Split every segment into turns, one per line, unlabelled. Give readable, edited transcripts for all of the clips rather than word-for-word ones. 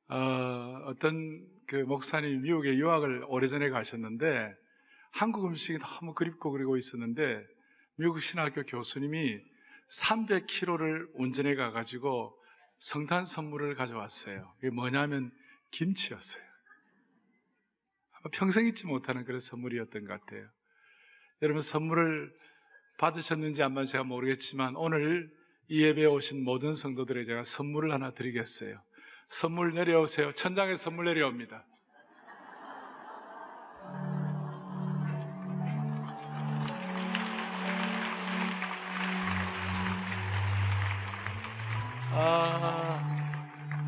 어떤 그 목사님이 미국에 유학을 오래전에 가셨는데 한국 음식이 너무 그립고 그러고 있었는데 미국 신학교 교수님이 300km를 운전해 가가지고 성탄 선물을 가져왔어요. 그게 뭐냐면 김치였어요. 아마 평생 잊지 못하는 그런 선물이었던 것 같아요. 여러분, 선물을 받으셨는지 안 받으셨는지 제가 모르겠지만 오늘 이 예배에 오신 모든 성도들에게 제가 선물을 하나 드리겠어요. 선물 내려오세요. 천장에 선물 내려옵니다.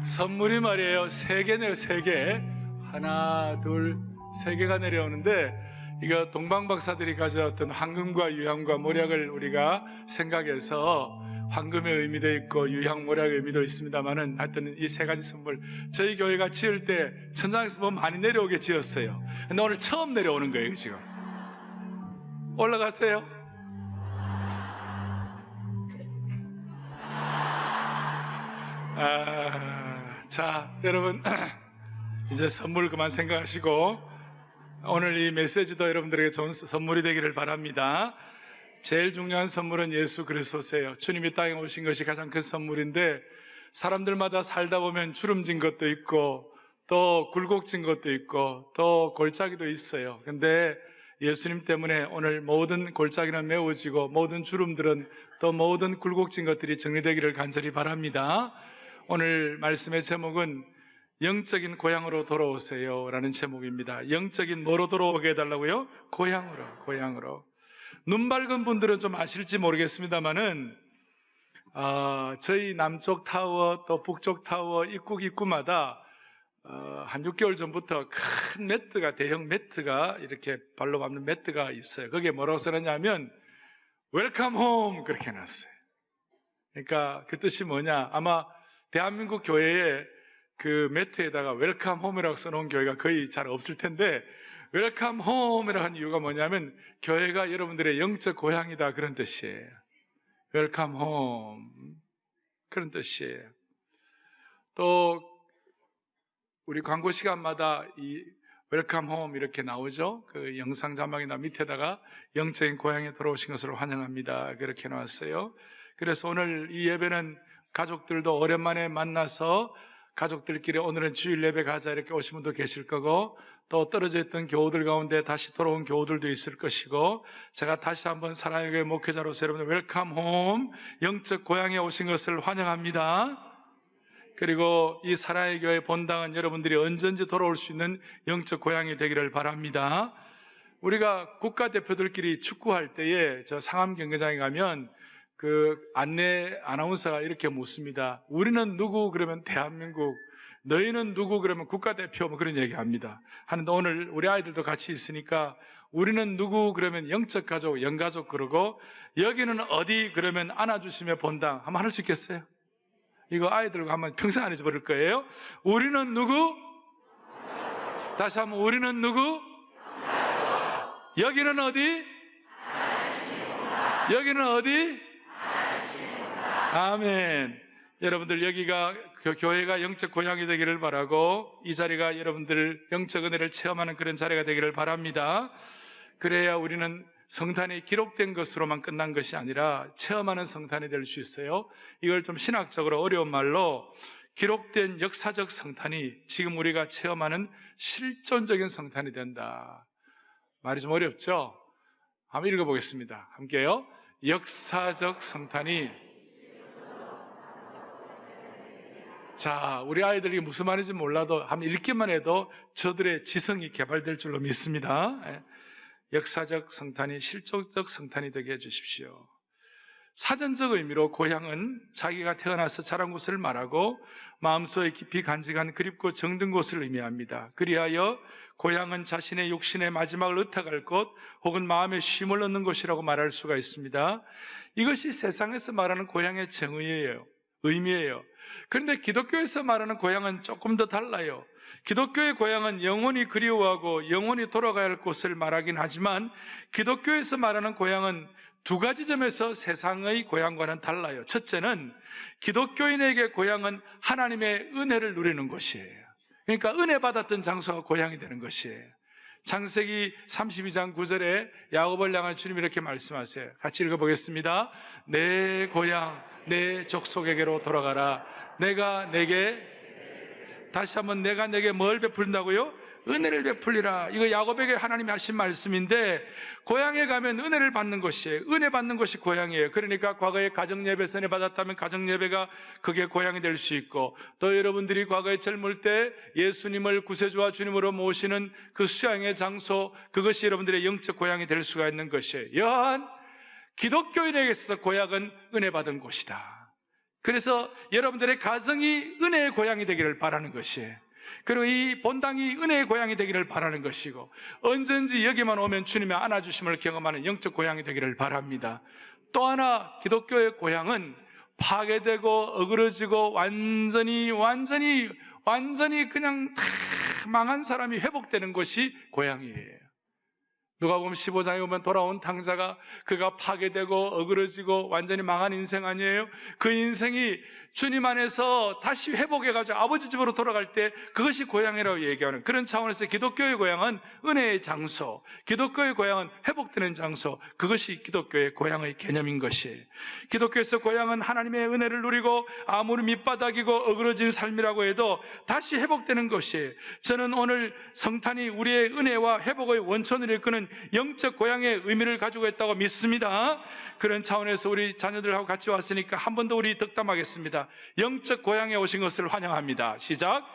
선물이 말이에요. 3개 내려, 3개. 하나, 둘, 3개가 내려오는데, 이거 동방박사들이 가져왔던 황금과 유향과 모략을 우리가 생각해서 황금의 의미도 있고 유향 모략의 의미도 있습니다만은 하여튼 이 3가지 선물, 저희 교회가 지을 때 천장에서 뭐 많이 내려오게 지었어요. 근데 오늘 처음 내려오는 거예요. 지금 올라가세요. 자, 여러분 이제 선물 그만 생각하시고 오늘 이 메시지도 여러분들에게 좋은 선물이 되기를 바랍니다. 제일 중요한 선물은 예수 그리스도세요. 주님이 땅에 오신 것이 가장 큰 선물인데, 사람들마다 살다 보면 주름진 것도 있고 또 굴곡진 것도 있고 또 골짜기도 있어요. 근데 예수님 때문에 오늘 모든 골짜기는 메워지고 모든 주름들은 또 모든 굴곡진 것들이 정리되기를 간절히 바랍니다. 오늘 말씀의 제목은 영적인 고향으로 돌아오세요 라는 제목입니다. 영적인 뭐로 돌아오게 해달라고요? 고향으로. 눈 밝은 분들은 좀 아실지 모르겠습니다만은 저희 남쪽 타워 또 북쪽 타워 입구마다 한 6개월 전부터 큰 매트가, 대형 매트가 이렇게 발로 밟는 매트가 있어요. 거기에 뭐라고 써놨냐면 웰컴 홈 그렇게 해놨어요. 그러니까 그 뜻이 뭐냐, 아마 대한민국 교회에 그 매트에다가 웰컴 홈이라고 써놓은 교회가 거의 잘 없을 텐데, 웰컴 홈이라고 한 이유가 뭐냐면 교회가 여러분들의 영적 고향이다 그런 뜻이에요. 웰컴 홈 그런 뜻이에요. 또 우리 광고 시간마다 이 웰컴 홈 이렇게 나오죠. 그 영상 자막이나 밑에다가 영적인 고향에 돌아오신 것을 환영합니다 그렇게 나왔어요. 그래서 오늘 이 예배는 가족들도 오랜만에 만나서 가족들끼리 오늘은 주일 예배 가자 이렇게 오신 분도 계실 거고, 또 떨어져 있던 교우들 가운데 다시 돌아온 교우들도 있을 것이고, 제가 다시 한번 사랑의 교회 목회자로서 여러분들 웰컴 홈, 영적 고향에 오신 것을 환영합니다. 그리고 이 사랑의 교회 본당은 여러분들이 언제든지 돌아올 수 있는 영적 고향이 되기를 바랍니다. 우리가 국가대표들끼리 축구할 때에 저 상암 경기장에 가면 그 아나운서가 이렇게 묻습니다. 우리는 누구? 그러면 대한민국. 너희는 누구? 그러면 국가대표. 뭐 그런 얘기 합니다. 하는데 오늘 우리 아이들도 같이 있으니까 우리는 누구? 그러면 영적 가족, 영가족 그러고, 여기는 어디? 그러면 안아주시며 본당. 한번 할 수 있겠어요? 이거 아이들과 한번 평생 안 잊어버릴 거예요. 우리는 누구? 다시 한번, 우리는 누구? 여기는 어디? 여기는 어디? 아멘. 여러분들 여기가 교회가 영적 고향이 되기를 바라고, 이 자리가 여러분들 영적 은혜를 체험하는 그런 자리가 되기를 바랍니다. 그래야 우리는 성탄이 기록된 것으로만 끝난 것이 아니라 체험하는 성탄이 될 수 있어요. 이걸 좀 신학적으로 어려운 말로 기록된 역사적 성탄이 지금 우리가 체험하는 실존적인 성탄이 된다. 말이 좀 어렵죠? 한번 읽어보겠습니다. 함께요. 역사적 성탄이. 자, 우리 아이들이 무슨 말인지 몰라도 한번 읽기만 해도 저들의 지성이 개발될 줄로 믿습니다. 역사적 성탄이 실존적 성탄이 되게 해주십시오. 사전적 의미로 고향은 자기가 태어나서 자란 곳을 말하고 마음속에 깊이 간직한 그립고 정든 곳을 의미합니다. 그리하여 고향은 자신의 육신의 마지막을 의탁할 곳 혹은 마음의 쉼을 얻는 곳이라고 말할 수가 있습니다. 이것이 세상에서 말하는 고향의 정의예요. 의미예요. 그런데 기독교에서 말하는 고향은 조금 더 달라요. 기독교의 고향은 영원히 그리워하고 영원히 돌아가야 할 곳을 말하긴 하지만, 기독교에서 말하는 고향은 2가지 점에서 세상의 고향과는 달라요. 첫째는 기독교인에게 고향은 하나님의 은혜를 누리는 곳이에요. 그러니까 은혜 받았던 장소가 고향이 되는 것이에요. 창세기 32장 9절에 야곱을 향한 주님이 이렇게 말씀하세요. 같이 읽어보겠습니다. 내 고향, 내 족속에게로 돌아가라. 내가 내게, 다시 한번 내가 내게 뭘 베풀린다고요? 은혜를 베풀리라. 이거 야곱에게 하나님이 하신 말씀인데, 고향에 가면 은혜를 받는 것이에요. 은혜 받는 것이 고향이에요. 그러니까 과거에 가정예배에서 은혜 받았다면 가정예배가 그게 고향이 될 수 있고, 또 여러분들이 과거에 젊을 때 예수님을 구세주와 주님으로 모시는 그 수양의 장소, 그것이 여러분들의 영적 고향이 될 수가 있는 것이에요. 여한 기독교인에게서 고향은 은혜 받은 곳이다. 그래서 여러분들의 가정이 은혜의 고향이 되기를 바라는 것이에요. 그리고 이 본당이 은혜의 고향이 되기를 바라는 것이고, 언제든지 여기만 오면 주님의 안아주심을 경험하는 영적 고향이 되기를 바랍니다. 또 하나, 기독교의 고향은 파괴되고 어그러지고 완전히 그냥 다 망한 사람이 회복되는 것이 고향이에요. 누가복음 15장에 보면 돌아온 탕자가, 그가 파괴되고 어그러지고 완전히 망한 인생 아니에요? 그 인생이 주님 안에서 다시 회복해가지고 아버지 집으로 돌아갈 때 그것이 고향이라고 얘기하는, 그런 차원에서 기독교의 고향은 은혜의 장소, 기독교의 고향은 회복되는 장소, 그것이 기독교의 고향의 개념인 것이에요. 기독교에서 고향은 하나님의 은혜를 누리고 아무리 밑바닥이고 어그러진 삶이라고 해도 다시 회복되는 것이에요. 저는 오늘 성탄이 우리의 은혜와 회복의 원천을 이끄는 영적 고향의 의미를 가지고 있다고 믿습니다. 그런 차원에서 우리 자녀들하고 같이 왔으니까 한 번 더 우리 덕담하겠습니다. 영적 고향에 오신 것을 환영합니다. 시작.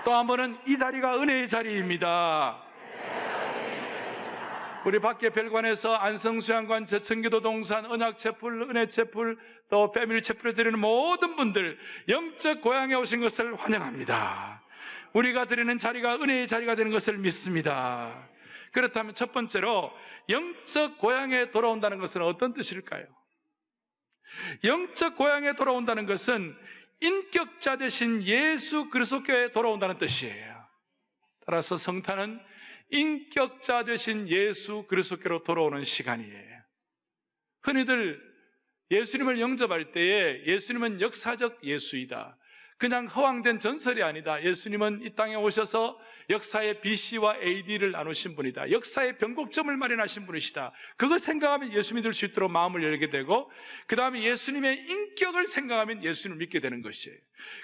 또 한 번은 이 자리가 은혜의 자리입니다. 우리 밖에 별관에서 안성수양관, 저천기도 동산, 언약채풀, 은혜채풀, 또 패밀리 채풀을 드리는 모든 분들, 영적 고향에 오신 것을 환영합니다. 우리가 드리는 자리가 은혜의 자리가 되는 것을 믿습니다. 그렇다면 첫 번째로 영적 고향에 돌아온다는 것은 어떤 뜻일까요? 영적 고향에 돌아온다는 것은 인격자 되신 예수 그리스도께 돌아온다는 뜻이에요. 따라서 성탄은 인격자 되신 예수 그리스도께로 돌아오는 시간이에요. 흔히들 예수님을 영접할 때에 예수님은 역사적 예수이다, 그냥 허황된 전설이 아니다, 예수님은 이 땅에 오셔서 역사의 BC와 AD를 나누신 분이다, 역사의 변곡점을 마련하신 분이시다, 그거 생각하면 예수 믿을 수 있도록 마음을 열게 되고, 그 다음에 예수님의 인격을 생각하면 예수님을 믿게 되는 것이에요.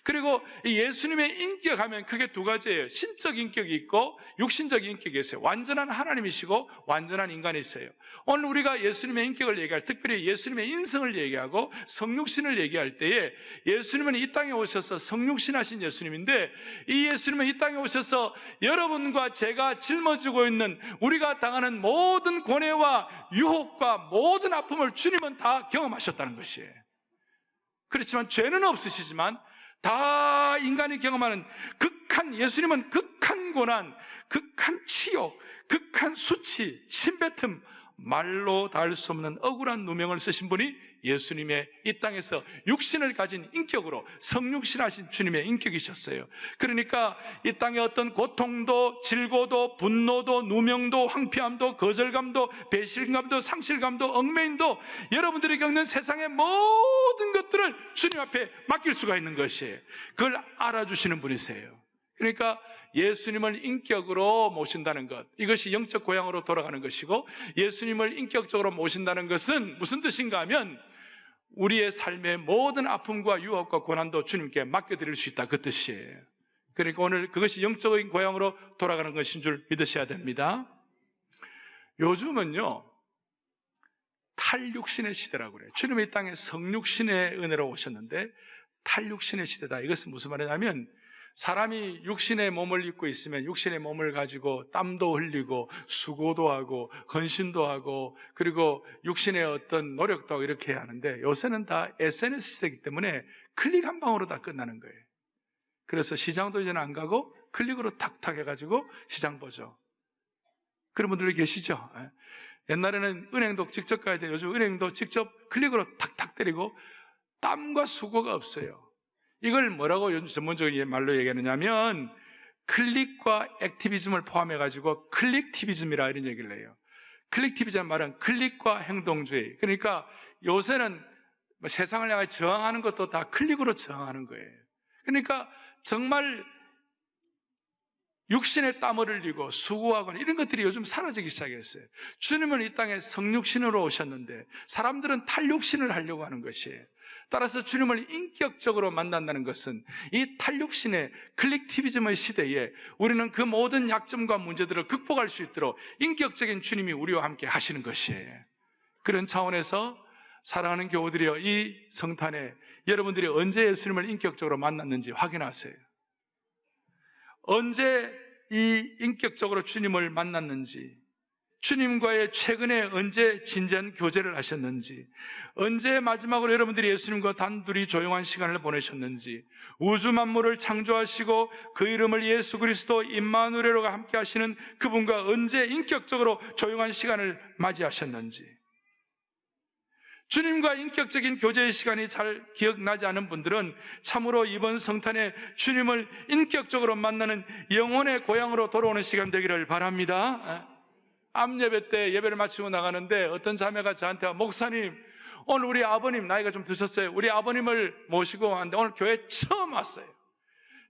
그리고 이 예수님의 인격하면 그게 두 가지예요. 신적 인격이 있고 육신적 인격이 있어요. 완전한 하나님이시고 완전한 인간이세요. 오늘 우리가 예수님의 인격을 얘기할, 특별히 예수님의 인성을 얘기하고 성육신을 얘기할 때에, 예수님은 이 땅에 오셔서 성육신하신 예수님인데, 이 예수님은 이 땅에 오셔서 여러분과 제가 짊어지고 있는 우리가 당하는 모든 고뇌와 유혹과 모든 아픔을 주님은 다 경험하셨다는 것이에요. 그렇지만 죄는 없으시지만 다 인간이 경험하는 극한, 예수님은 극한 고난, 극한 치욕, 극한 수치, 침뱉음, 말로 닿을 수 없는 억울한 누명을 쓰신 분이 예수님의 이 땅에서 육신을 가진 인격으로 성육신하신 주님의 인격이셨어요. 그러니까 이 땅의 어떤 고통도, 질고도, 분노도, 누명도, 황폐함도, 거절감도, 배신감도, 상실감도, 얽매임도, 여러분들이 겪는 세상의 모든 것들을 주님 앞에 맡길 수가 있는 것이에요. 그걸 알아주시는 분이세요. 그러니까 예수님을 인격으로 모신다는 것, 이것이 영적 고향으로 돌아가는 것이고, 예수님을 인격적으로 모신다는 것은 무슨 뜻인가 하면 우리의 삶의 모든 아픔과 유혹과 고난도 주님께 맡겨드릴 수 있다, 그 뜻이에요. 그러니까 오늘 그것이 영적인 고향으로 돌아가는 것인 줄 믿으셔야 됩니다. 요즘은요, 탈육신의 시대라고 그래요. 주님이 이 땅에 성육신의 은혜로 오셨는데 탈육신의 시대다. 이것은 무슨 말이냐면, 사람이 육신의 몸을 입고 있으면 육신의 몸을 가지고 땀도 흘리고 수고도 하고 헌신도 하고, 그리고 육신의 어떤 노력도 하고 이렇게 해야 하는데, 요새는 다 SNS 시대이기 때문에 클릭 한 방으로 다 끝나는 거예요. 그래서 시장도 이제는 안 가고 클릭으로 탁탁 해가지고 시장 보죠. 그런 분들이 계시죠? 옛날에는 은행도 직접 가야 돼요. 요즘 은행도 직접 클릭으로 탁탁 때리고 땀과 수고가 없어요. 이걸 뭐라고 요즘 전문적인 말로 얘기하느냐면 클릭과 액티비즘을 포함해가지고 클릭티비즘이라 이런 얘기를 해요. 클릭티비즘은 말은 클릭과 행동주의. 그러니까 요새는 세상을 향해 저항하는 것도 다 클릭으로 저항하는 거예요. 그러니까 정말 육신의 땀을 흘리고 수고하거나 이런 것들이 요즘 사라지기 시작했어요. 주님은 이 땅에 성육신으로 오셨는데 사람들은 탈육신을 하려고 하는 것이에요. 따라서 주님을 인격적으로 만난다는 것은 이 탈육신의 클릭티비즘의 시대에 우리는 그 모든 약점과 문제들을 극복할 수 있도록 인격적인 주님이 우리와 함께 하시는 것이에요. 그런 차원에서 사랑하는 교우들이여, 이 성탄에 여러분들이 언제 예수님을 인격적으로 만났는지 확인하세요. 언제 이 인격적으로 주님을 만났는지, 주님과의 최근에 언제 진지한 교제를 하셨는지, 언제 마지막으로 여러분들이 예수님과 단둘이 조용한 시간을 보내셨는지, 우주 만물을 창조하시고 그 이름을 예수 그리스도 임마누엘로 함께 하시는 그분과 언제 인격적으로 조용한 시간을 맞이하셨는지, 주님과 인격적인 교제의 시간이 잘 기억나지 않은 분들은 참으로 이번 성탄에 주님을 인격적으로 만나는 영혼의 고향으로 돌아오는 시간 되기를 바랍니다. 암예배 때 예배를 마치고 나가는데 어떤 자매가 저한테 와, 목사님, 오늘 우리 아버님 나이가 좀 드셨어요. 우리 아버님을 모시고 왔는데 오늘 교회 처음 왔어요.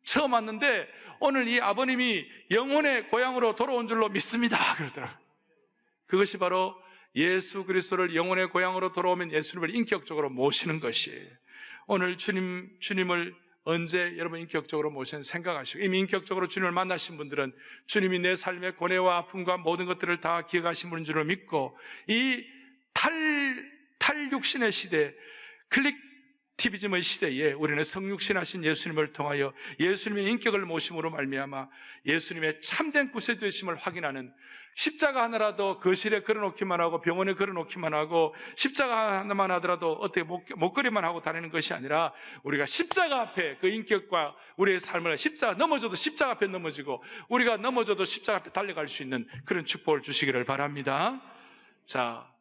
처음 왔는데 오늘 이 아버님이 영혼의 고향으로 돌아온 줄로 믿습니다. 그러더라고요. 그것이 바로 예수 그리스도를 영혼의 고향으로 돌아오면 예수님을 인격적으로 모시는 것이에요. 오늘 주님을 언제 여러분 인격적으로 모시는 생각하시고, 이미 인격적으로 주님을 만나신 분들은 주님이 내 삶의 고뇌와 아픔과 모든 것들을 다 기억하신 분인 줄 믿고, 이 탈육신의 시대, 클릭티비즘의 시대에 우리는 성육신하신 예수님을 통하여 예수님의 인격을 모심으로 말미암아 예수님의 참된 구세주이심을 확인하는, 십자가 하나라도 거실에 걸어놓기만 하고 병원에 걸어놓기만 하고 십자가 하나만 하더라도 어떻게 목걸이만 하고 다니는 것이 아니라 우리가 십자가 앞에 그 인격과 우리의 삶을, 십자가 넘어져도 십자가 앞에 넘어지고 우리가 넘어져도 십자가 앞에 달려갈 수 있는 그런 축복을 주시기를 바랍니다. 자,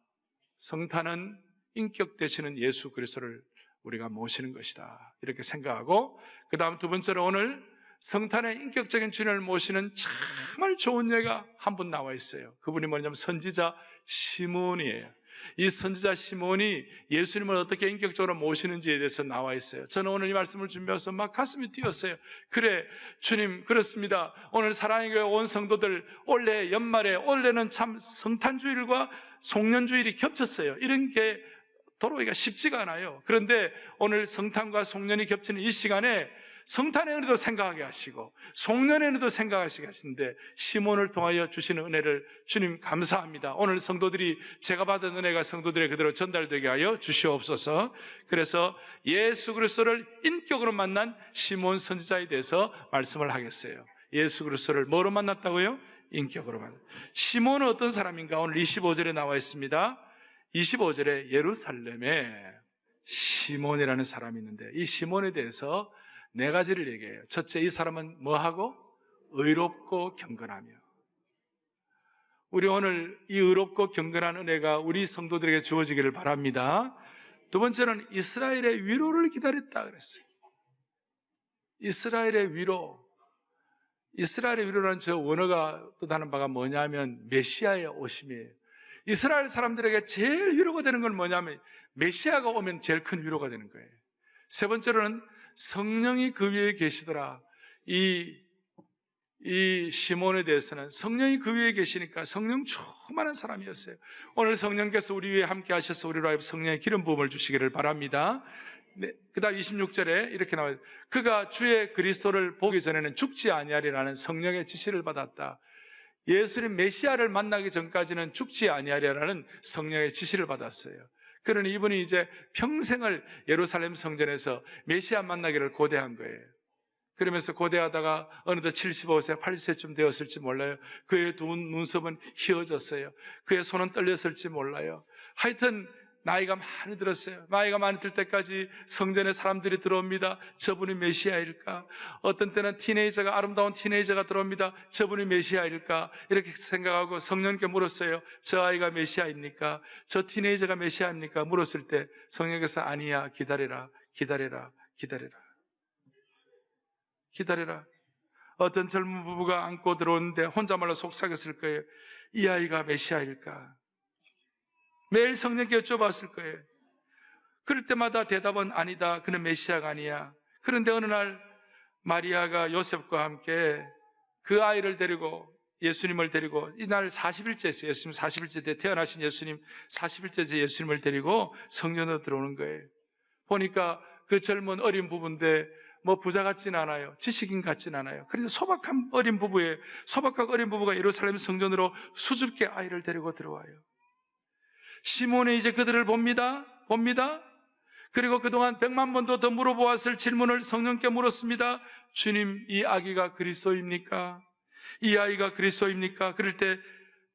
성탄은 인격 되시는 예수 그리스도를 우리가 모시는 것이다, 이렇게 생각하고, 그 다음 두 번째로 오늘 성탄의 인격적인 주님을 모시는 정말 좋은 예가 한 분 나와 있어요. 그분이 뭐냐면 선지자 시몬이에요. 이 선지자 시몬이 예수님을 어떻게 인격적으로 모시는지에 대해서 나와 있어요. 저는 오늘 이 말씀을 준비해서 막 가슴이 뛰었어요. 그래, 주님, 그렇습니다. 오늘 사랑의 교회 온 성도들 올해 연말에, 올해는 참 성탄주일과 송년주일이 겹쳤어요. 이런 게 도로기가 쉽지가 않아요. 그런데 오늘 성탄과 송년이 겹치는 이 시간에 성탄의 은혜도 생각하게 하시고 송년의 은혜도 생각하시게 하시는데, 시몬을 통하여 주시는 은혜를 주님 감사합니다. 오늘 성도들이 제가 받은 은혜가 성도들의 그대로 전달되게 하여 주시옵소서. 그래서 예수 그리스도를 인격으로 만난 시몬 선지자에 대해서 말씀을 하겠어요. 예수 그리스도를 뭐로 만났다고요? 인격으로 만났다. 시몬은 어떤 사람인가? 오늘 25절에 나와 있습니다. 25절에 예루살렘에 시몬이라는 사람이 있는데, 이 시몬에 대해서 네 가지를 얘기해요. 첫째, 이 사람은 뭐하고? 의롭고 경건하며. 우리 오늘 이 의롭고 경건한 은혜가 우리 성도들에게 주어지기를 바랍니다. 두 번째는 이스라엘의 위로를 기다렸다 그랬어요. 이스라엘의 위로. 이스라엘의 위로라는 저 원어가 뜻하는 바가 뭐냐면 메시아의 오심이에요. 이스라엘 사람들에게 제일 위로가 되는 건 뭐냐면 메시아가 오면 제일 큰 위로가 되는 거예요. 세 번째로는 성령이 그 위에 계시더라. 이 시몬에 대해서는 성령이 그 위에 계시니까 성령 충만한 사람이었어요. 오늘 성령께서 우리 위에 함께 하셔서 우리로 하여금 성령의 기름 부음을 주시기를 바랍니다. 네, 그 다음 26절에 이렇게 나와요. 그가 주의 그리스도를 보기 전에는 죽지 아니하리라는 성령의 지시를 받았다. 예수님 메시아를 만나기 전까지는 죽지 아니하리라는 성령의 지시를 받았어요. 그러니 이분이 이제 평생을 예루살렘 성전에서 메시아 만나기를 고대한 거예요. 그러면서 고대하다가 어느덧 75세, 80세쯤 되었을지 몰라요. 그의 두 눈썹은 휘어졌어요. 그의 손은 떨렸을지 몰라요. 하여튼 나이가 많이 들었어요. 나이가 많이 들 때까지 성전에 사람들이 들어옵니다. 저분이 메시아일까? 어떤 때는 아름다운 티네이저가 들어옵니다. 저분이 메시아일까? 이렇게 생각하고 성령께 물었어요. 저 아이가 메시아입니까? 저 티네이저가 메시아입니까? 물었을 때 성령께서 아니야, 기다려라. 어떤 젊은 부부가 안고 들어오는데 혼자말로 속삭였을 거예요. 이 아이가 메시아일까? 매일 성령께 여쭤봤을 거예요. 그럴 때마다 대답은 아니다, 그는 메시아가 아니야. 그런데 어느 날 마리아가 요셉과 함께 그 아이를 데리고 예수님을 데리고 이날 40일째였어요. 예수님 40일째 때 태어나신 예수님 40일째 예수님을 데리고 성전으로 들어오는 거예요. 보니까 그 젊은 어린 부부인데 뭐 부자 같진 않아요. 지식인 같진 않아요. 그런데 소박한 어린 부부가 예루살렘 성전으로 수줍게 아이를 데리고 들어와요. 시몬이 이제 그들을 봅니다. 그리고 그동안 100만 번도 더 물어보았을 질문을 성령께 물었습니다. 주님, 이 아기가 그리스도입니까? 이 아이가 그리스도입니까? 그럴 때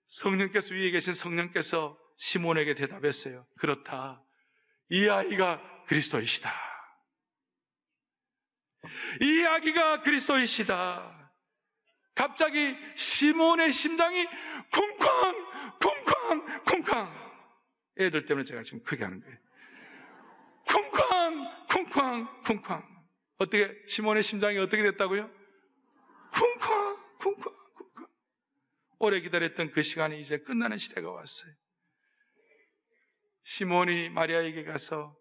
성령께서, 위에 계신 성령께서 시몬에게 대답했어요. 그렇다. 이 아이가 그리스도이시다. 이 아기가 그리스도이시다. 갑자기 시몬의 심장이 쿵쾅. 애들 때문에 제가 지금 크게 하는 거예요. 쿵쾅. 어떻게, 시몬의 심장이 어떻게 됐다고요? 쿵쾅. 오래 기다렸던 그 시간이 이제 끝나는 시대가 왔어요. 시몬이 마리아에게 가서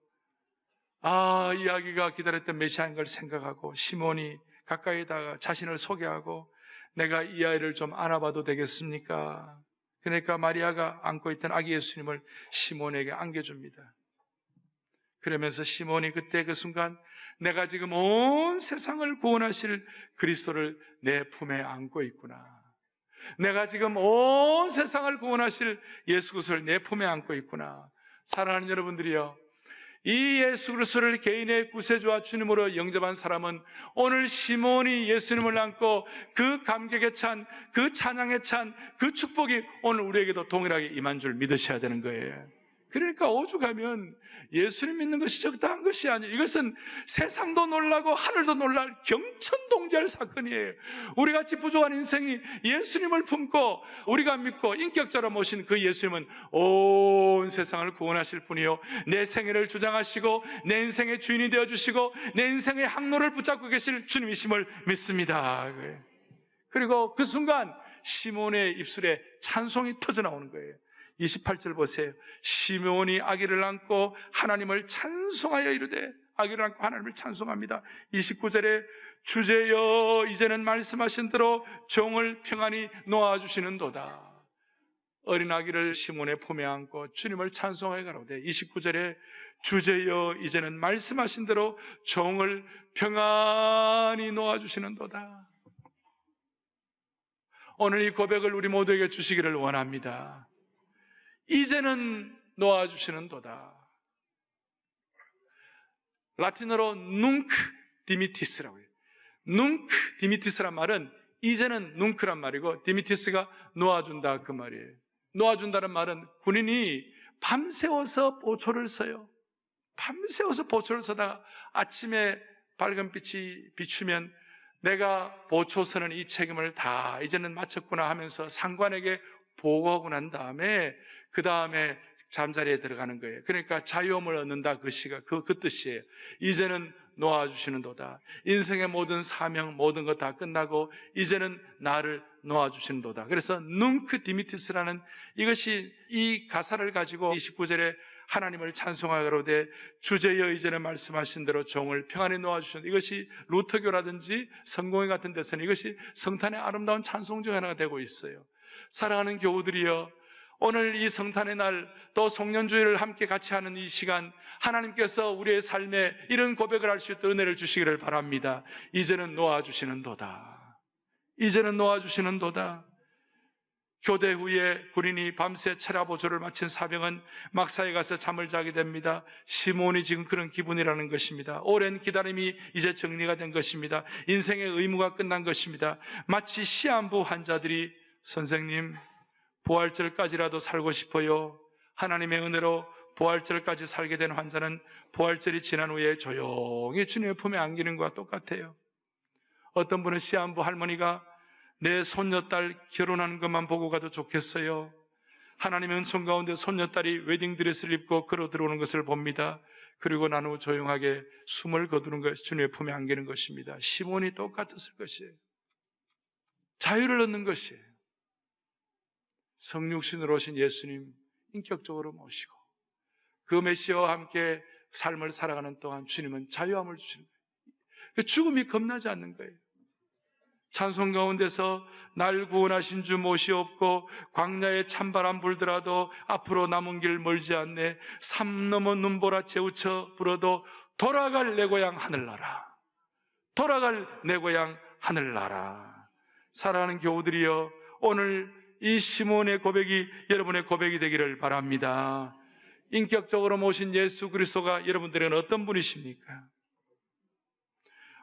이 아기가 기다렸던 메시아인 걸 생각하고 시몬이 가까이 다가 자신을 소개하고 내가 이 아이를 좀 안아봐도 되겠습니까? 그러니까 마리아가 안고 있던 아기 예수님을 시몬에게 안겨줍니다. 그러면서 시몬이 그때 그 순간 내가 지금 온 세상을 구원하실 그리스도를 내 품에 안고 있구나. 내가 지금 온 세상을 구원하실 예수 그리스도를 내 품에 안고 있구나. 사랑하는 여러분들이요, 이 예수 그리스도를 개인의 구세주와 주님으로 영접한 사람은 오늘 시몬이 예수님을 안고 그 감격에 찬, 그 찬양에 찬 그 축복이 오늘 우리에게도 동일하게 임한 줄 믿으셔야 되는 거예요. 그러니까 오죽하면 예수님 믿는 것이 적당한 것이 아니에요. 이것은 세상도 놀라고 하늘도 놀랄 경천동지할 사건이에요. 우리같이 부족한 인생이 예수님을 품고 우리가 믿고 인격자로 모신 그 예수님은 온 세상을 구원하실 분이요, 내 생애를 주장하시고 내 인생의 주인이 되어주시고 내 인생의 항로를 붙잡고 계실 주님이심을 믿습니다. 그리고 그 순간 시몬의 입술에 찬송이 터져나오는 거예요. 28절 보세요. 시몬이 아기를 안고 하나님을 찬송하여 이르되, 아기를 안고 하나님을 찬송합니다. 29절에 주제여 이제는 말씀하신 대로 종을 평안히 놓아주시는도다. 어린 아기를 시몬의 품에 안고 주님을 찬송하여 가로되, 29절에 주제여 이제는 말씀하신 대로 종을 평안히 놓아주시는도다. 오늘 이 고백을 우리 모두에게 주시기를 원합니다. 이제는 놓아주시는도다. 라틴어로 눅 디미티스라고 해요. 눅 디미티스란 말은 이제는 눅란 말이고, 디미티스가 놓아준다 그 말이에요. 놓아준다는 말은 군인이 밤새워서 보초를 서요. 밤새워서 보초를 서다가 아침에 밝은 빛이 비추면 내가 보초 서는 이 책임을 다 이제는 마쳤구나 하면서 상관에게 보고하고 난 다음에 그 다음에 잠자리에 들어가는 거예요. 그러니까 자유함을 얻는다, 그 뜻이에요. 이제는 놓아주시는도다. 인생의 모든 사명, 모든 것 다 끝나고 이제는 나를 놓아주시는도다. 그래서 눅 디미티스라는 이것이, 이 가사를 가지고 29절에 하나님을 찬송하가로되 주제여 이제는 말씀하신 대로 종을 평안히 놓아주시는, 이것이 루터교라든지 성공회 같은 데서는 이것이 성탄의 아름다운 찬송 중 하나가 되고 있어요. 사랑하는 교우들이여, 오늘 이 성탄의 날, 또 송년주일을 함께 같이 하는 이 시간, 하나님께서 우리의 삶에 이런 고백을 할 수 있도록 은혜를 주시기를 바랍니다. 이제는 놓아주시는도다. 이제는 놓아주시는도다. 교대 후에 군인이 밤새 체라보조를 마친 사병은 막사에 가서 잠을 자게 됩니다. 시몬이 지금 그런 기분이라는 것입니다. 오랜 기다림이 이제 정리가 된 것입니다. 인생의 의무가 끝난 것입니다. 마치 시한부 환자들이 선생님, 부활절까지라도 살고 싶어요. 하나님의 은혜로 부활절까지 살게 된 환자는 부활절이 지난 후에 조용히 주님의 품에 안기는 것과 똑같아요. 어떤 분은 시한부 할머니가 내 손녀딸 결혼하는 것만 보고 가도 좋겠어요. 하나님의 은총 가운데 손녀딸이 웨딩드레스를 입고 걸어 들어오는 것을 봅니다. 그리고 난 후 조용하게 숨을 거두는 것, 주님의 품에 안기는 것입니다. 시몬이 똑같았을 것이에요. 자유를 얻는 것이에요. 성육신으로 오신 예수님 인격적으로 모시고 그 메시아와 함께 삶을 살아가는 동안 주님은 자유함을 주시는 거예요. 죽음이 겁나지 않는 거예요. 찬송 가운데서 날 구원하신 주 못이없고 광야에 찬바람 불더라도 앞으로 남은 길 멀지 않네. 삶 넘어 눈보라 재우쳐 불어도 돌아갈 내 고향 하늘나라. 돌아갈 내 고향 하늘나라. 사랑하는 교우들이여, 오늘 이 시몬의 고백이 여러분의 고백이 되기를 바랍니다. 인격적으로 모신 예수 그리스도가 여러분들에게는 어떤 분이십니까?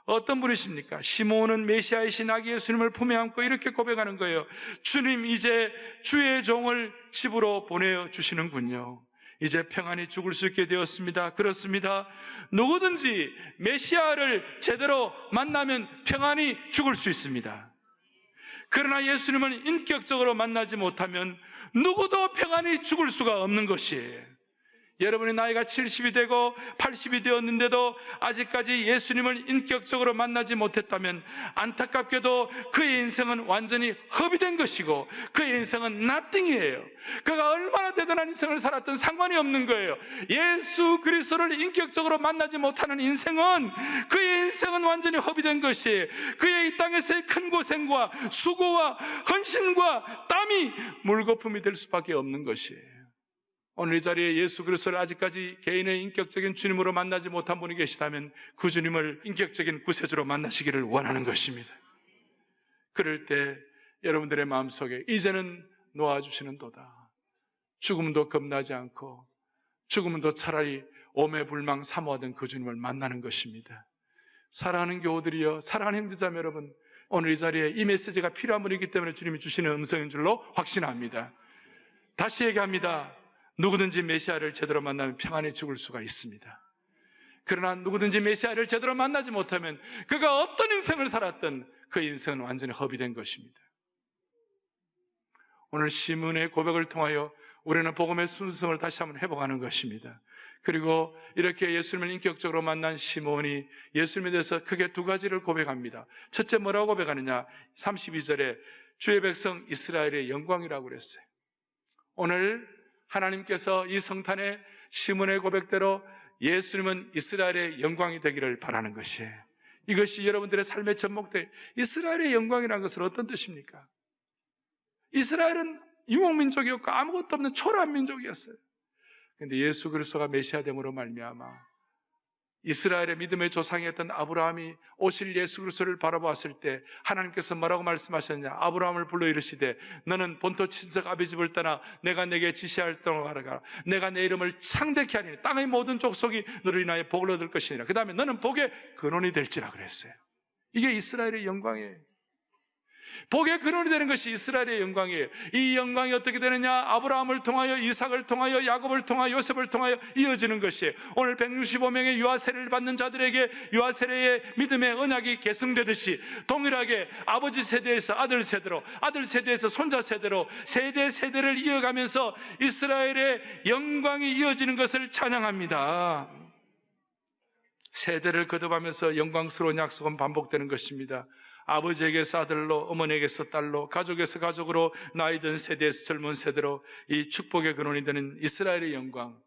어떤 분이십니까? 시몬은 메시아이신 아기 예수님을 품에 안고 이렇게 고백하는 거예요. 주님, 이제 주의 종을 집으로 보내주시는군요. 이제 평안히 죽을 수 있게 되었습니다. 그렇습니다. 누구든지 메시아를 제대로 만나면 평안히 죽을 수 있습니다. 그러나 예수님을 인격적으로 만나지 못하면 누구도 평안히 죽을 수가 없는 것이에요. 여러분의 나이가 70이 되고 80이 되었는데도 아직까지 예수님을 인격적으로 만나지 못했다면 안타깝게도 그의 인생은 완전히 허비된 것이고 그의 인생은 nothing이에요. 그가 얼마나 대단한 인생을 살았든 상관이 없는 거예요. 예수 그리스도를 인격적으로 만나지 못하는 인생은, 그의 인생은 완전히 허비된 것이에요. 그의 이 땅에서의 큰 고생과 수고와 헌신과 땀이 물거품이 될 수밖에 없는 것이에요. 오늘 이 자리에 예수 그리스도를 아직까지 개인의 인격적인 주님으로 만나지 못한 분이 계시다면 그 주님을 인격적인 구세주로 만나시기를 원하는 것입니다. 그럴 때 여러분들의 마음속에 이제는 놓아주시는도다. 죽음도 겁나지 않고 죽음도 차라리 오매불망 사모하던 그 주님을 만나는 것입니다. 사랑하는 교우들이여, 사랑하는 형제자매 여러분, 오늘 이 자리에 이 메시지가 필요한 분이기 때문에 주님이 주시는 음성인 줄로 확신합니다. 다시 얘기합니다. 누구든지 메시아를 제대로 만나면 평안히 죽을 수가 있습니다. 그러나 누구든지 메시아를 제대로 만나지 못하면 그가 어떤 인생을 살았든 그 인생은 완전히 허비된 것입니다. 오늘 시몬의 고백을 통하여 우리는 복음의 순수성을 다시 한번 회복하는 것입니다. 그리고 이렇게 예수님을 인격적으로 만난 시몬이 예수님에 대해서 크게 두 가지를 고백합니다. 첫째, 뭐라고 고백하느냐? 32절에 주의 백성 이스라엘의 영광이라고 그랬어요. 오늘 하나님께서 이 성탄에 시몬의 고백대로 예수님은 이스라엘의 영광이 되기를 바라는 것이에요. 이것이 여러분들의 삶의 접목대. 이스라엘의 영광이라는 것은 어떤 뜻입니까? 이스라엘은 유목민족이었고 아무것도 없는 초라한 민족이었어요. 그런데 예수 그리스도가 메시아됨으로 말미암아 이스라엘의 믿음의 조상이었던 아브라함이 오실 예수 그리스도를 바라보았을 때 하나님께서 뭐라고 말씀하셨냐? 아브라함을 불러 이르시되 너는 본토 친척 아비 집을 떠나 내가 내게 지시할 땅으로 가라. 내가 내 이름을 창대케 하리니 땅의 모든 족속이 너를 인하여 복을 얻을 것이니라. 그 다음에 너는 복의 근원이 될지라 그랬어요. 이게 이스라엘의 영광이에요. 복의 근원이 되는 것이 이스라엘의 영광이에요. 이 영광이 어떻게 되느냐? 아브라함을 통하여, 이삭을 통하여, 야곱을 통하여, 요셉을 통하여 이어지는 것이에요. 오늘 165명의 유아 세례를 받는 자들에게 유아 세례의 믿음의 언약이 계승되듯이 동일하게 아버지 세대에서 아들 세대로, 아들 세대에서 손자 세대로 세대를 이어가면서 이스라엘의 영광이 이어지는 것을 찬양합니다. 세대를 거듭하면서 영광스러운 약속은 반복되는 것입니다. 아버지에게서 아들로, 어머니에게서 딸로, 가족에서 가족으로, 나이든 세대에서 젊은 세대로 이 축복의 근원이 되는 이스라엘의 영광,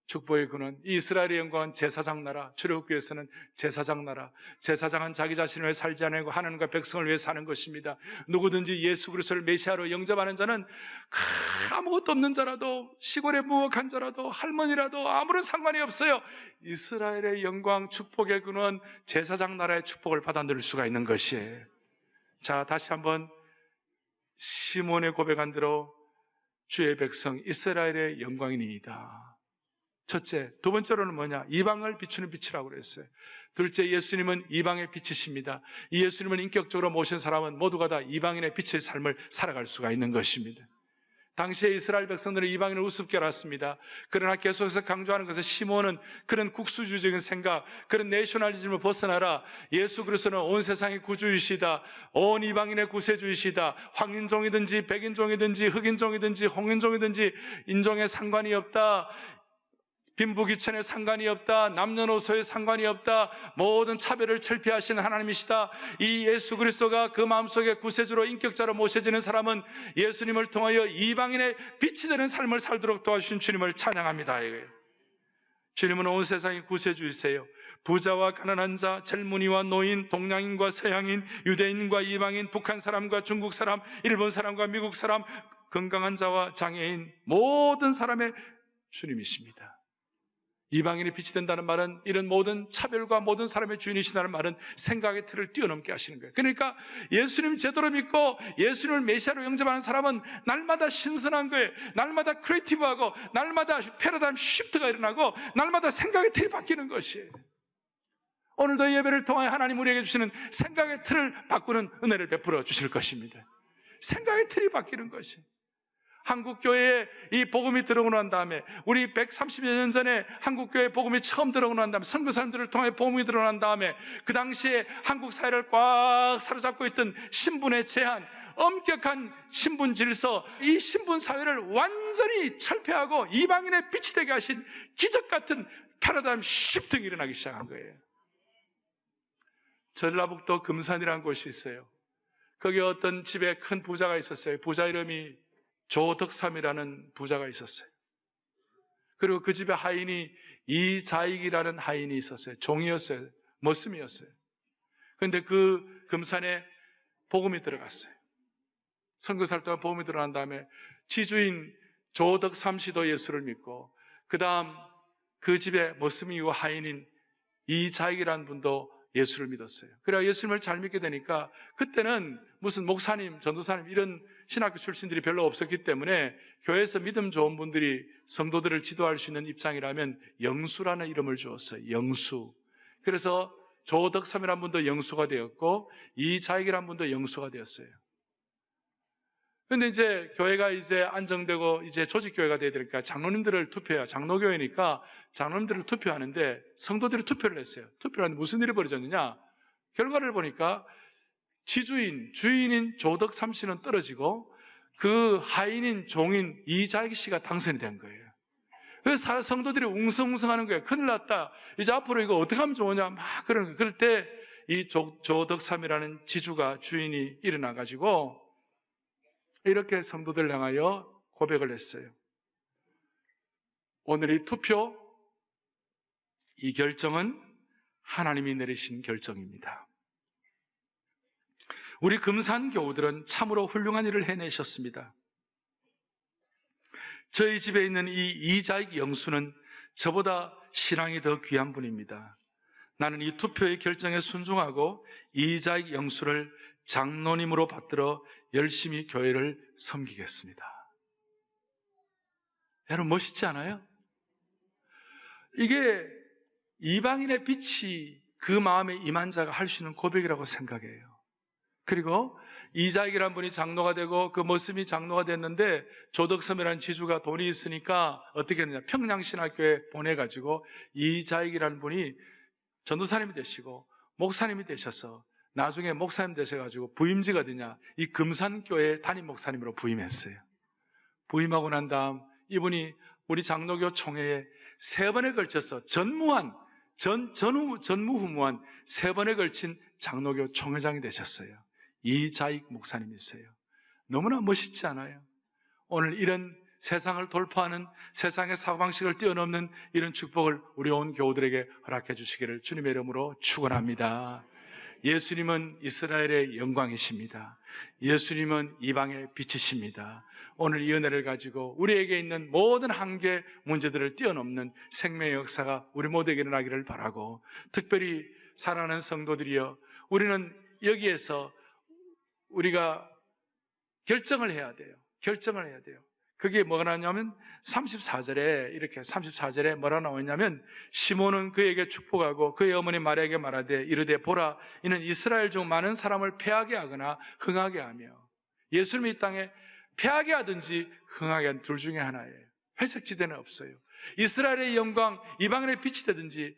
축복의 근원, 이 이스라엘의 영광은 제사장 나라, 출애굽기에서는 제사장 나라, 제사장은 자기 자신을 위해 살지 않고 하나님과 백성을 위해 사는 것입니다. 누구든지 예수 그리스도를 메시아로 영접하는 자는 아무것도 없는 자라도, 시골에 무역한 자라도, 할머니라도 아무런 상관이 없어요. 이스라엘의 영광, 축복의 근원, 제사장 나라의 축복을 받아 누릴 수가 있는 것이에요. 자, 다시 한번 시몬의 고백한 대로 주의 백성 이스라엘의 영광이니이다. 첫째, 두 번째로는 뭐냐? 이방을 비추는 빛이라고 그랬어요. 둘째, 예수님은 이방의 빛이십니다. 이 예수님을 인격적으로 모신 사람은 모두가 다 이방인의 빛의 삶을 살아갈 수가 있는 것입니다. 당시에 이스라엘 백성들은 이방인을 우습게 알았습니다. 그러나 계속해서 강조하는 것은 시몬은 그런 국수주의적인 생각, 그런 내셔널리즘을 벗어나라. 예수 그리스도는 온 세상의 구주이시다. 온 이방인의 구세주이시다. 황인종이든지 백인종이든지 흑인종이든지 홍인종이든지 인종에 상관이 없다. 빈부귀천에 상관이 없다. 남녀노소에 상관이 없다. 모든 차별을 철폐하시는 하나님이시다. 이 예수 그리스도가 그 마음속에 구세주로 인격자로 모셔지는 사람은 예수님을 통하여 이방인의 빛이 되는 삶을 살도록 도와주신 주님을 찬양합니다. 주님은 온 세상의 구세주이세요. 부자와 가난한 자, 젊은이와 노인, 동양인과 서양인, 유대인과 이방인, 북한 사람과 중국 사람, 일본 사람과 미국 사람, 건강한 자와 장애인, 모든 사람의 주님이십니다. 이방인이 빛이 된다는 말은 이런 모든 차별과 모든 사람의 주인이시다는 말은 생각의 틀을 뛰어넘게 하시는 거예요. 그러니까 예수님 제대로 믿고 예수님을 메시아로 영접하는 사람은 날마다 신선한 거예요. 날마다 크리에이티브하고 날마다 패러다임 시프트가 일어나고 날마다 생각의 틀이 바뀌는 것이에요. 오늘도 예배를 통하여 하나님 우리에게 주시는 생각의 틀을 바꾸는 은혜를 베풀어 주실 것입니다. 생각의 틀이 바뀌는 것이에요. 한국교회에 이 복음이 들어오고 난 다음에, 우리 130여 년 전에 한국교회 복음이 처음 들어오고 난 다음에, 선교사님들을 통해 복음이 들어오고 난 다음에 그 당시에 한국 사회를 꽉 사로잡고 있던 신분의 제한, 엄격한 신분 질서, 이 신분 사회를 완전히 철폐하고 이방인의 빛이 되게 하신 기적 같은 패러다임 시프트가 일어나기 시작한 거예요. 전라북도 금산이라는 곳이 있어요. 거기 어떤 집에 큰 부자가 있었어요. 부자 이름이 조덕삼이라는 부자가 있었어요. 그리고 그 집에 하인이 이자익이라는 하인이 있었어요. 종이었어요. 머슴이었어요. 그런데 그 금산에 복음이 들어갔어요. 선교사를 통해 복음이 들어간 다음에 지주인 조덕삼 씨도 예수를 믿고, 그 다음 그 집에 머슴이고 하인인 이자익이라는 분도 예수를 믿었어요. 그래야 예수님을 잘 믿게 되니까, 그때는 무슨 목사님, 전도사님 이런 신학교 출신들이 별로 없었기 때문에 교회에서 믿음 좋은 분들이 성도들을 지도할 수 있는 입장이라면 영수라는 이름을 주었어요. 영수. 그래서 조덕삼이라는 분도 영수가 되었고 이자익이라는 분도 영수가 되었어요. 그런데 이제 교회가 이제 안정되고 이제 조직교회가 돼야 되니까 장로님들을 투표해야, 장로교회니까 장로님들을 투표하는데 성도들이 투표를 했어요. 투표를 하는데 무슨 일이 벌어졌느냐? 결과를 보니까 주인인 조덕삼 씨는 떨어지고 그 하인인 종인 이자익 씨가 당선이 된 거예요. 그래서 성도들이 웅성웅성하는 거예요. 큰일 났다. 이제 앞으로 이거 어떻게 하면 좋으냐? 막 그러는 거예요. 그럴 때 이 조덕삼이라는 지주가, 주인이 일어나가지고 이렇게 성도들 향하여 고백을 했어요. 오늘 이 투표, 이 결정은 하나님이 내리신 결정입니다. 우리 금산 교우들은 참으로 훌륭한 일을 해내셨습니다. 저희 집에 있는 이 이자익 영수는 저보다 신앙이 더 귀한 분입니다. 나는 이 투표의 결정에 순종하고 이자익 영수를 장로님으로 받들어 열심히 교회를 섬기겠습니다. 여러분 멋있지 않아요? 이게 이방인의 빛이 그 마음에 임한 자가 할 수 있는 고백이라고 생각해요. 그리고 이자익이라는 분이 장로가 되고 그 머슴이 장로가 됐는데 조덕섬이라는 지주가 돈이 있으니까 어떻게 했느냐, 평양신학교에 보내가지고 이자익이라는 분이 전도사님이 되시고 목사님이 되셔서 나중에 목사님 되셔가지고 부임지가 어디냐, 이 금산교회 담임 목사님으로 부임했어요. 부임하고 난 다음 이분이 우리 장로교 총회에 3번에 걸쳐서 전무후무한 3번에 걸친 장로교 총회장이 되셨어요. 이자익 목사님이세요. 너무나 멋있지 않아요? 오늘 이런 세상을 돌파하는, 세상의 사고방식을 뛰어넘는 이런 축복을 우리 온 교우들에게 허락해 주시기를 주님의 이름으로 축원합니다. 예수님은 이스라엘의 영광이십니다. 예수님은 이방의 빛이십니다. 오늘 이 은혜를 가지고 우리에게 있는 모든 한계, 문제들을 뛰어넘는 생명의 역사가 우리 모두에게 일어나기를 바라고, 특별히 사랑하는 성도들이여, 우리는 여기에서 우리가 결정을 해야 돼요. 결정을 해야 돼요. 그게 뭐가 나오냐면 34절에 뭐라 나오냐면, 시몬은 그에게 축복하고 그의 어머니 마리아에게 말하되 이르되 보라, 이는 이스라엘 중 많은 사람을 패하게 하거나 흥하게 하며. 예수님이 이 땅에 패하게 하든지 흥하게 한 둘 중에 하나예요. 회색지대는 없어요. 이스라엘의 영광, 이방인의 빛이 되든지.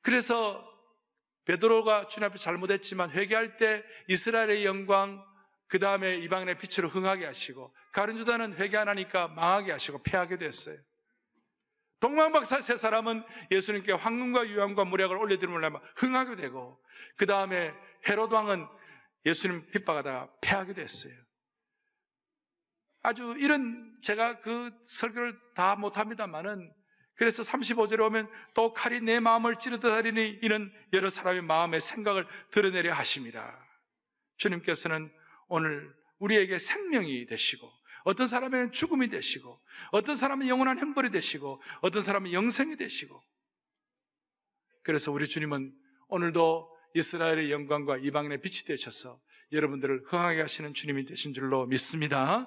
그래서 베드로가 주님 앞에 잘못했지만 회개할 때 이스라엘의 영광, 그 다음에 이방인의 빛으로 흥하게 하시고, 가룟 유다는 회개 안 하니까 망하게 하시고 패하게 됐어요. 동방박사 3사람은 예수님께 황금과 유황과 무력을 올려드리면 흥하게 되고, 그 다음에 헤롯 왕은 예수님 핍박하다가 패하게 됐어요. 아주 이런, 제가 그 설교를 다 못합니다만은 그래서 35절에 오면 또 칼이 내 마음을 찌르듯 하리니 이는 여러 사람의 마음의 생각을 드러내려 하심이라. 주님께서는 오늘 우리에게 생명이 되시고, 어떤 사람에게는 죽음이 되시고, 어떤 사람은 영원한 형벌이 되시고, 어떤 사람은 영생이 되시고, 그래서 우리 주님은 오늘도 이스라엘의 영광과 이방인의 빛이 되셔서 여러분들을 흥하게 하시는 주님이 되신 줄로 믿습니다.